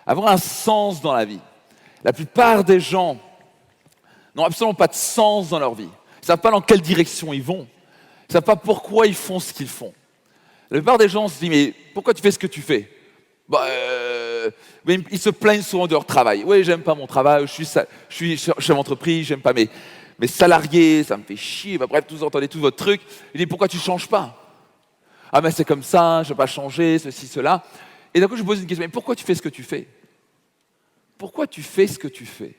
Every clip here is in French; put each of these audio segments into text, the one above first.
avoir un sens dans la vie. La plupart des gens n'ont absolument pas de sens dans leur vie. Ils ne savent pas dans quelle direction ils vont. Ils ne savent pas pourquoi ils font ce qu'ils font. La plupart des gens se disent, mais pourquoi tu fais ce que tu fais? Mais ils se plaignent souvent de leur travail. Oui, j'aime pas mon travail, je suis chef d'entreprise, j'aime pas mes salariés, ça me fait chier. Bref, vous entendez tout votre truc. Il dit, pourquoi tu ne changes pas? Ah, mais c'est comme ça, je ne vais pas changer, ceci, cela. Et d'un coup, je me pose une question, mais pourquoi tu fais ce que tu fais? Pourquoi tu fais ce que tu fais?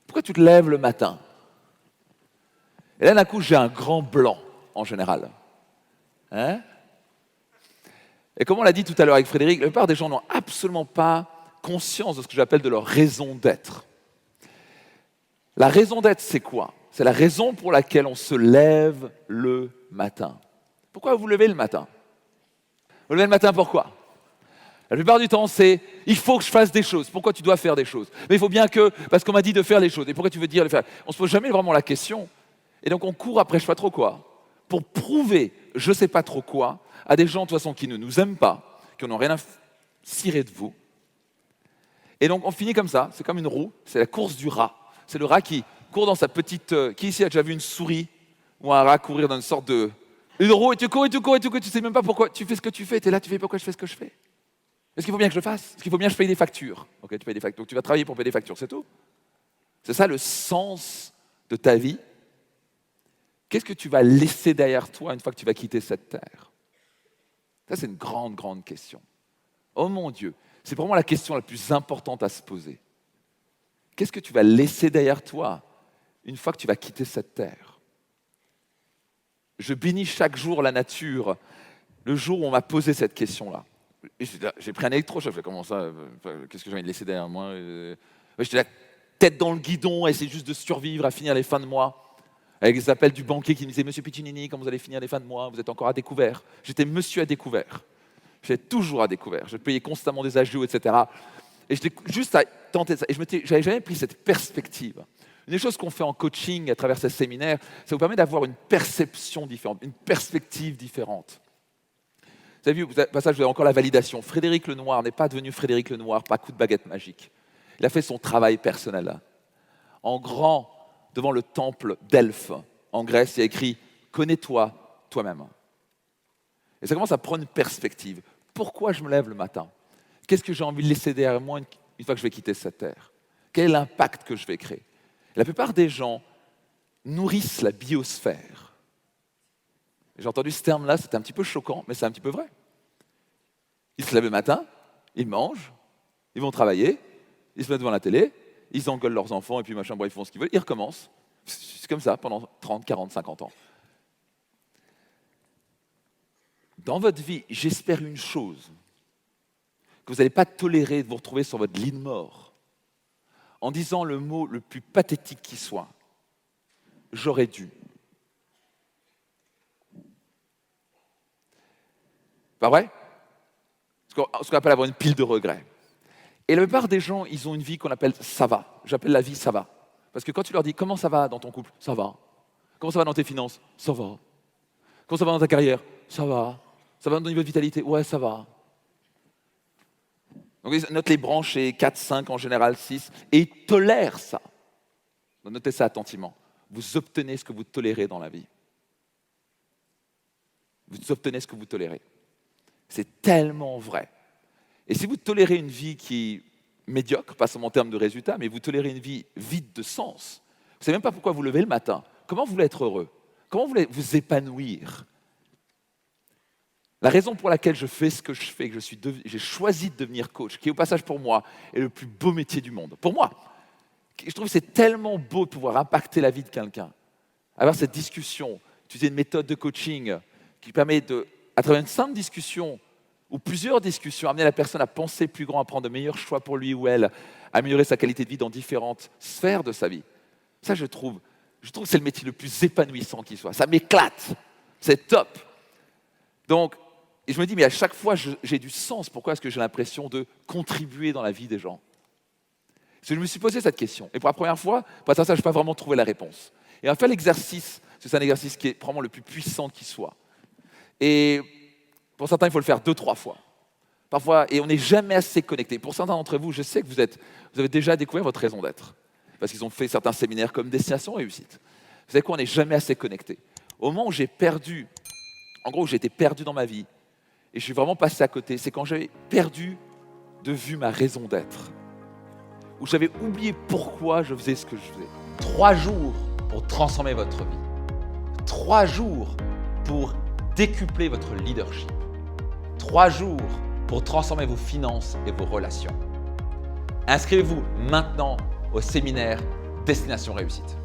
Pourquoi tu te lèves le matin? Et là, d'un coup, j'ai un grand blanc, en général. Hein? Et comme on l'a dit tout à l'heure avec Frédéric, la plupart des gens n'ont absolument pas conscience de ce que j'appelle de leur raison d'être. La raison d'être, c'est quoi? C'est la raison pour laquelle on se lève le matin. Pourquoi vous vous levez le matin? Vous levez le matin pourquoi? La plupart du temps, c'est « il faut que je fasse des choses ». Pourquoi tu dois faire des choses? Mais il faut bien que, parce qu'on m'a dit de faire les choses. Et pourquoi tu veux dire de faire? On ne se pose jamais vraiment la question. Et donc on court après je ne sais pas trop quoi, pour prouver je ne sais pas trop quoi à des gens de toute façon qui ne nous aiment pas, qui n'ont rien à cirer de vous. Et donc on finit comme ça, c'est comme une roue, c'est la course du rat. C'est le rat qui court dans sa petite... qui ici a déjà vu une souris ou un rat courir dans une sorte de... Une roue, et tu cours, et tu cours, et tu cours, tu ne sais même pas pourquoi tu fais ce que tu fais. Tu es là, tu fais pourquoi je fais ce que je fais. Est-ce qu'il faut bien que je le fasse? Est-ce qu'il faut bien que je paye des factures? Ok, tu payes des factures. Donc tu vas travailler pour payer des factures, c'est tout. C'est ça le sens de ta vie. Qu'est-ce que tu vas laisser derrière toi une fois que tu vas quitter cette terre? Ça, c'est une grande, grande question. Oh mon Dieu, c'est vraiment la question la plus importante à se poser. Qu'est-ce que tu vas laisser derrière toi une fois que tu vas quitter cette terre? Je bénis chaque jour la nature, le jour où on m'a posé cette question-là. J'ai pris un électrochoc, je fais comment ça? Qu'est-ce que j'ai envie de laisser derrière moi? J'étais la tête dans le guidon, à essayer juste de survivre, à finir les fins de mois. Avec les appels du banquier qui me disait « Monsieur Piccinini, quand vous allez finir les fins de mois, vous êtes encore à découvert ». J'étais monsieur à découvert. J'étais toujours à découvert. Je payais constamment des agios, etc. Et j'étais juste à tenter ça. Et je n'avais jamais pris cette perspective. Une des choses qu'on fait en coaching à travers ces séminaires, ça vous permet d'avoir une perception différente, une perspective différente. Vous avez vu, au passage, vous avez encore la validation. Frédéric Lenoir n'est pas devenu Frédéric Lenoir par coup de baguette magique. Il a fait son travail personnel là. En grand, devant le temple d'Elphes, en Grèce, il y a écrit « Connais-toi toi-même ». Et ça commence à prendre une perspective. Pourquoi je me lève le matin? Qu'est-ce que j'ai envie de laisser derrière moi une fois que je vais quitter cette terre? Quel est l'impact que je vais créer? La plupart des gens nourrissent la biosphère. J'ai entendu ce terme-là, c'était un petit peu choquant, mais c'est un petit peu vrai. Ils se lèvent le matin, ils mangent, ils vont travailler, ils se mettent devant la télé, ils engueulent leurs enfants, et puis machin, bon, ils font ce qu'ils veulent, ils recommencent. C'est comme ça pendant 30, 40, 50 ans. Dans votre vie, j'espère une chose, que vous n'allez pas tolérer de vous retrouver sur votre lit de mort en disant le mot le plus pathétique qui soit. J'aurais dû. Pas vrai? Ce qu'on appelle avoir une pile de regrets. Et la plupart des gens, ils ont une vie qu'on appelle ça va. J'appelle la vie ça va. Parce que quand tu leur dis comment ça va dans ton couple, ça va. Comment ça va dans tes finances, ça va. Comment ça va dans ta carrière, ça va. Ça va dans ton niveau de vitalité, ouais, ça va. Donc ils notent les branches chez 4, 5, en général 6, et ils tolèrent ça. Donc notez ça attentivement. Vous obtenez ce que vous tolérez dans la vie. Vous obtenez ce que vous tolérez. C'est tellement vrai. Et si vous tolérez une vie qui est médiocre, pas seulement en termes de résultats, mais vous tolérez une vie vide de sens, vous ne savez même pas pourquoi vous levez le matin. Comment vous voulez être heureux? Comment vous voulez vous épanouir? La raison pour laquelle je fais ce que je fais, que j'ai choisi de devenir coach, qui au passage pour moi est le plus beau métier du monde. Pour moi, je trouve que c'est tellement beau de pouvoir impacter la vie de quelqu'un. Avoir cette discussion, utiliser une méthode de coaching qui permet de, à travers une simple discussion ou plusieurs discussions, amener la personne à penser plus grand, à prendre de meilleurs choix pour lui ou elle, à améliorer sa qualité de vie dans différentes sphères de sa vie. Ça, je trouve que c'est le métier le plus épanouissant qui soit. Ça m'éclate. C'est top. Donc, et je me dis, mais à chaque fois, j'ai du sens. Pourquoi est-ce que j'ai l'impression de contribuer dans la vie des gens? Parce que je me suis posé cette question. Et pour la première fois, pour ça, je n'ai pas vraiment trouvé la réponse. Et on va faire l'exercice. C'est un exercice qui est probablement le plus puissant qui soit. Et pour certains, il faut le faire 2-3 fois. Parfois, et on n'est jamais assez connecté. Pour certains d'entre vous, je sais que vous avez déjà découvert votre raison d'être. Parce qu'ils ont fait certains séminaires comme Destination Réussite. Vous savez quoi, on n'est jamais assez connecté. Au moment où j'ai été perdu dans ma vie, et je suis vraiment passé à côté, c'est quand j'ai perdu de vue ma raison d'être. Où j'avais oublié pourquoi je faisais ce que je faisais. 3 jours pour transformer votre vie. 3 jours pour décupler votre leadership. 3 jours pour transformer vos finances et vos relations. Inscrivez-vous maintenant au séminaire Destination Réussite.